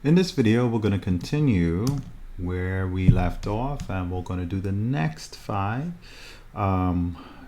In this video, we're going to continue where we left off, and we're going to do the next 5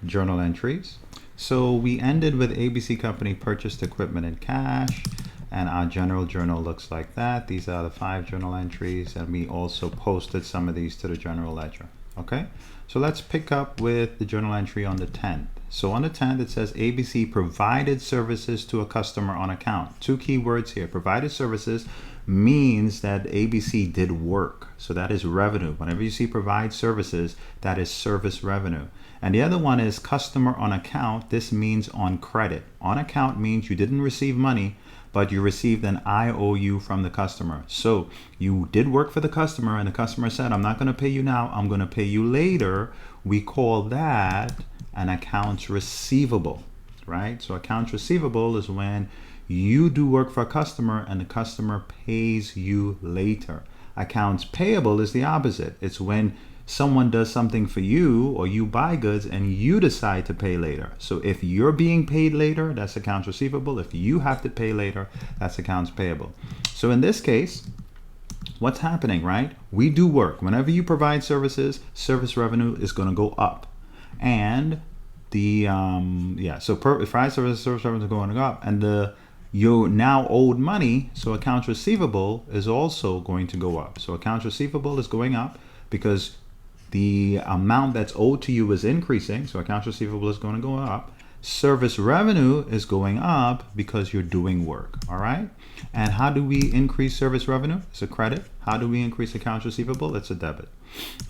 journal entries. So we ended with ABC Company purchased equipment in cash, and our general journal looks like that. These are the 5 journal entries, and we also posted some of these to the general ledger. Okay, so let's pick up with the journal entry on the 10th. So on the 10th, it says ABC provided services to a customer on account. 2 key words here. Provided services means that ABC did work. So that is revenue. Whenever you see provide services, that is service revenue. And the other one is customer on account. This means on credit. On account means you didn't receive money, but you received an IOU from the customer. So you did work for the customer, and the customer said, I'm not going to pay you now, I'm going to pay you later. We call that an accounts receivable, right? So accounts receivable is when you do work for a customer and the customer pays you later. Accounts payable is the opposite. It's when someone does something for you or you buy goods and you decide to pay later. So if you're being paid later, that's accounts receivable. If you have to pay later, that's accounts payable. So in this case, what's happening, right? We do work. Whenever you provide services, service revenue is going to go up. And the provide service revenue is going to go up, and your now owed money, so accounts receivable, is also going to go up. So accounts receivable is going up because the amount that's owed to you is increasing, so accounts receivable is going to go up. Service revenue is going up because you're doing work, all right? And how do we increase service revenue? It's a credit. How do we increase accounts receivable? It's a debit,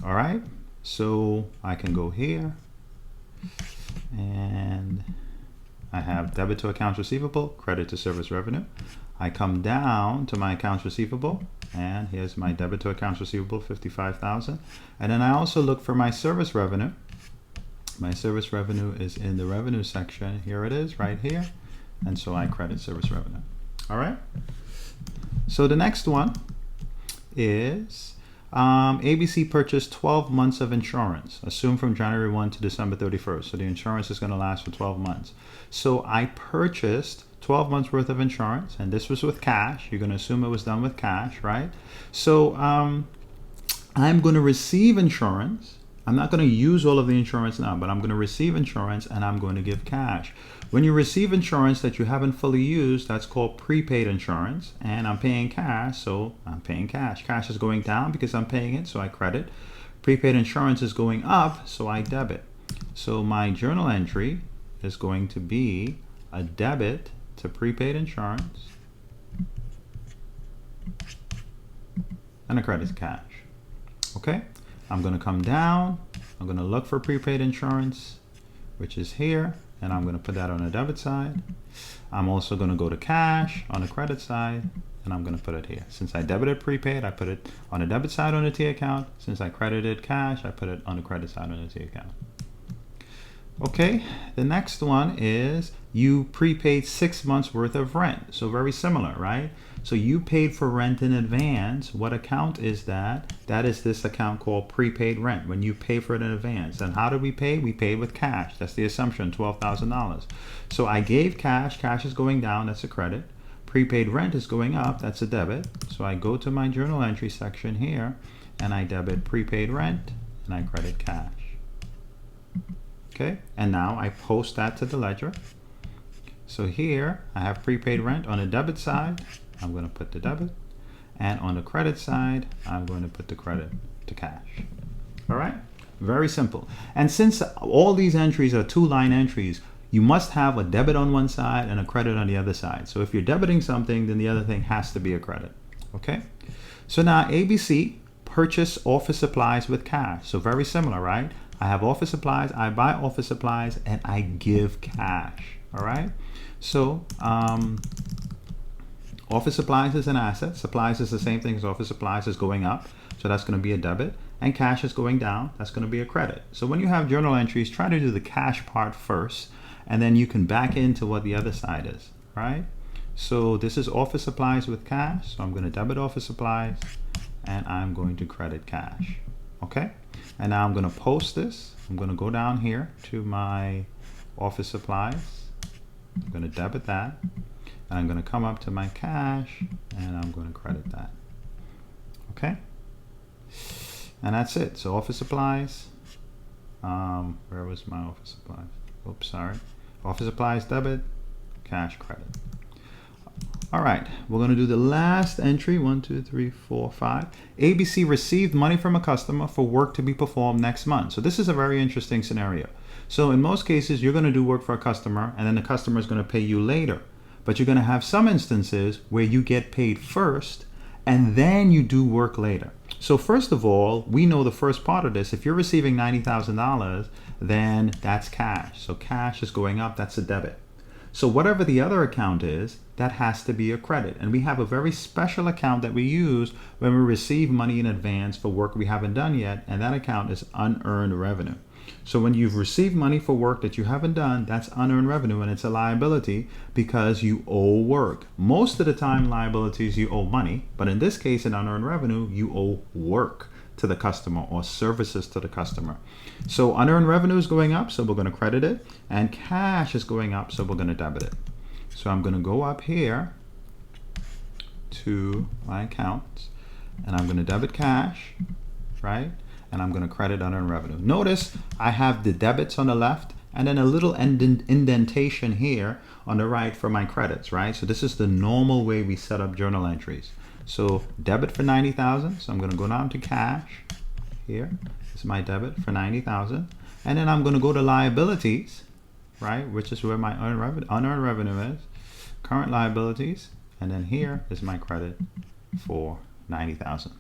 all right? So I can go here, and I have debit to accounts receivable, credit to service revenue. I come down to my accounts receivable, and here's my debit to accounts receivable, 55,000. And then I also look for my service revenue. My service revenue is in the revenue section. Here it is, right here. And so I credit service revenue. All right. So the next one is ABC purchased 12 months of insurance, assumed from January 1 to December 31st. So the insurance is going to last for 12 months. So I purchased 12 months worth of insurance, and this was with cash. You're going to assume it was done with cash, right? So I'm going to receive insurance. I'm not going to use all of the insurance now, but I'm going to receive insurance and I'm going to give cash. When you receive insurance that you haven't fully used, that's called prepaid insurance, and I'm paying cash, so I'm paying cash. Cash is going down because I'm paying it, so I credit. Prepaid insurance is going up, so I debit. So my journal entry is going to be a debit to prepaid insurance and a credit to cash. Okay? I'm going to come down, I'm going to look for prepaid insurance, which is here, and I'm going to put that on the debit side. I'm also going to go to cash on the credit side, and I'm going to put it here. Since I debited prepaid, I put it on the debit side on the T account. Since I credited cash, I put it on the credit side on the T account. Okay, the next one is you prepaid 6 months worth of rent. So very similar, right? So you paid for rent in advance. What account is that? That is this account called prepaid rent, when you pay for it in advance. And how do we pay? We paid with cash. That's the assumption, $12,000. So I gave cash. Cash is going down. That's a credit. Prepaid rent is going up. That's a debit. So I go to my journal entry section here, and I debit prepaid rent, and I credit cash. Okay, and now I post that to the ledger. So here I have prepaid rent on the debit side. I'm going to put the debit, and on the credit side, I'm going to put the credit to cash. All right, very simple. And since all these entries are 2-line entries, you must have a debit on one side and a credit on the other side. So if you're debiting something, then the other thing has to be a credit. Okay, so now ABC purchase office supplies with cash. So very similar, right? I have office supplies, I buy office supplies, and I give cash. All right, so office supplies is an asset. Supplies is the same thing as office supplies is going up. So that's going to be a debit. And cash is going down. That's going to be a credit. So when you have journal entries, try to do the cash part first, and then you can back into what the other side is, right? So this is office supplies with cash. So I'm going to debit office supplies, and I'm going to credit cash. Okay? And now I'm going to post this. I'm going to go down here to my office supplies. I'm going to debit that. and I'm going to come up to my cash and I'm going to credit that. Okay, and that's it. So office supplies, where was my office supplies? Oops, sorry. Office supplies debit, cash credit. All right, we're going to do the last entry. 1, 2, 3, 4, 5. ABC received money from a customer for work to be performed next month. So this is a very interesting scenario. So in most cases, you're going to do work for a customer and then the customer is going to pay you later. But you're going to have some instances where you get paid first and then you do work later. So first of all, we know the first part of this. If you're receiving $90,000, then that's cash. So cash is going up, that's a debit. So whatever the other account is, that has to be a credit. And we have a very special account that we use when we receive money in advance for work we haven't done yet, and that account is unearned revenue. So when you've received money for work that you haven't done, that's unearned revenue, and it's a liability because you owe work. Most of the time, liabilities, you owe money, but in this case, in unearned revenue, you owe work to the customer or services to the customer. So unearned revenue is going up, so we're going to credit it, and cash is going up, so we're going to debit it. So I'm going to go up here to my accounts, and I'm going to debit cash, right? And I'm going to credit unearned revenue. Notice I have the debits on the left and then a little indentation here on the right for my credits, right? So this is the normal way we set up journal entries. So debit for 90,000. So I'm going to go down to cash here. This is my debit for 90,000. And then I'm going to go to liabilities, right? Which is where my unearned revenue is. Current liabilities. And then here is my credit for 90,000.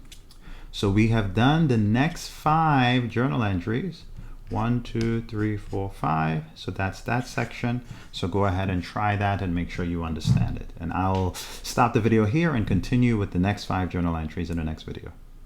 So we have done the next 5 journal entries. 1, 2, 3, 4, 5. So that's that section. So go ahead and try that and make sure you understand it. And I'll stop the video here and continue with the next 5 journal entries in the next video.